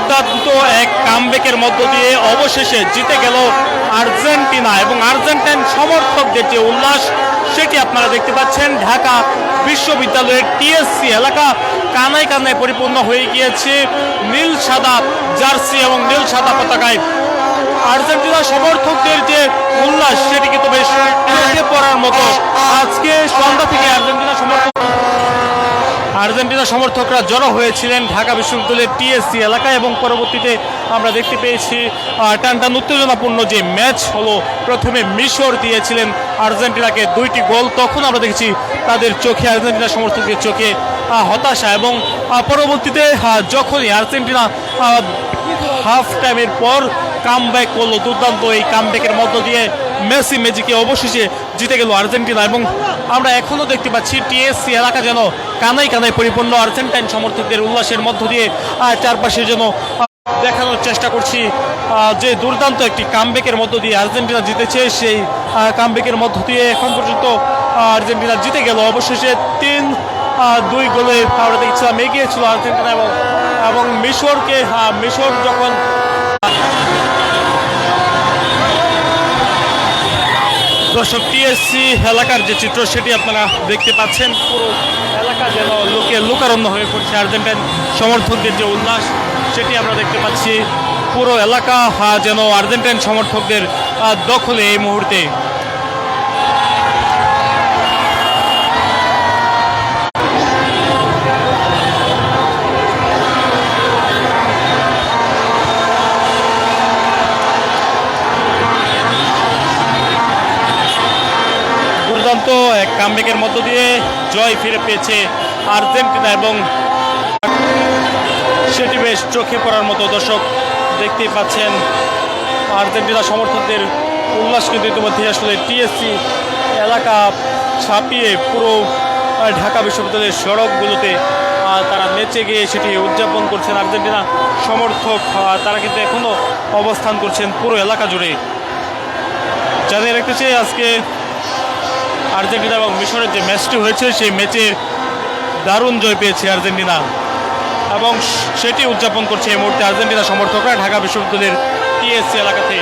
দুর্দান্ত এক কামব্যাকের মধ্য দিয়ে অবশেষে জিতে গেল আর্জেন্টিনা এবং আর্জেন্টাইন সমর্থকদের যে উল্লাস সেটি আপনারা দেখতে পাচ্ছেন। ঢাকা বিশ্ববিদ্যালয়ের টিএসসি এলাকা কানায় কানায় পরিপূর্ণ হয়ে গিয়েছে নীল সাদা জার্সি এবং নীল সাদা পতাকায়। আর্জেন্টিনা সমর্থকদের যে উল্লাস সেটি কিন্তু বেশ চোখে পড়ার মতো। আজকে সন্ধ্যা থেকে আর্জেন্টিনা সমর্থকরা জড়ো হয়েছিলেন ঢাকা বিশ্ববিদ্যালয়ের টিএসসি এলাকায় এবং পরবর্তীতে আমরা দেখতে পেয়েছি টানটান উত্তেজনাপূর্ণ যে ম্যাচ হলো। প্রথমে মিশর দিয়েছিলেন আর্জেন্টিনাকে 2টি গোল, তখন আমরা দেখেছি তাদের চোখে, আর্জেন্টিনা সমর্থকদের চোখে হতাশা এবং পরবর্তীতে যখনই আর্জেন্টিনা হাফ টাইমের পর কামব্যাক করলো, দুর্দান্ত এই কামব্যাকের মধ্য দিয়ে মেসি ম্যাজিকে অবশেষে জিতে গেল আর্জেন্টিনা। এবং আমরা এখনো দেখতে পাচ্ছি টিএসসি এলাকা যেন কানায় কানায় পরিপূর্ণ আর্জেন্টাইন সমর্থকদের উল্লাসের মধ্য দিয়ে চারপাশে যেন দেখানোর চেষ্টা করছি যে দুর্দান্ত একটি কামব্যাকের মধ্য দিয়ে আর্জেন্টিনা জিতেছে। সেই কামব্যাকের মধ্য দিয়ে এখন পর্যন্ত আর্জেন্টিনা জিতে গেল অবশেষে 3-2 গোলে আমরা দেখছিলাম এগিয়ে ছিল আর্জেন্টিনা এবং মিশরকে মিশর যখন দর্শক টিএসসি এলাকার যে চিত্র সেটি আপনারা দেখতে পাচ্ছেন। পুরো এলাকা যেন লোকারণ্য হয়ে পড়ছে, আর্জেন্টাইন সমর্থকদের যে উল্লাস সেটি আমরা দেখতে পাচ্ছি। পুরো এলাকা যেন আর্জেন্টাইন সমর্থকদের দখলে এই মুহূর্তে। দুর্দান্ত এক কামব্যাকের মধ্য দিয়ে জয় ফিরে পেয়েছে আর্জেন্টিনা এবং সেটি বেশ চোখে পড়ার মতো। দর্শক দেখতেই পাচ্ছেন আর্জেন্টিনা সমর্থকদের উল্লাস কিন্তু ইতিমধ্যে আসলে টিএসসি এলাকা ছাপিয়ে পুরো ঢাকা বিশ্ববিদ্যালয়ের সড়কগুলোতে তারা নেচে গিয়ে সেটি উদযাপন করছেন। আর্জেন্টিনা সমর্থক তারা কিন্তু এখনও অবস্থান করছেন পুরো এলাকা জুড়ে। জানিয়ে রাখতে চাই আজকে আর্জেন্টিনা এবং মিশরের যে ম্যাচটি হয়েছে সেই ম্যাচে দারুণ জয় পেয়েছে আর্জেন্টিনা এবং সেটি উদযাপন করছে এই মুহূর্তে আর্জেন্টিনা সমর্থকরা ঢাকা বিশ্ববিদ্যালয়ের টিএসসি এলাকাতে।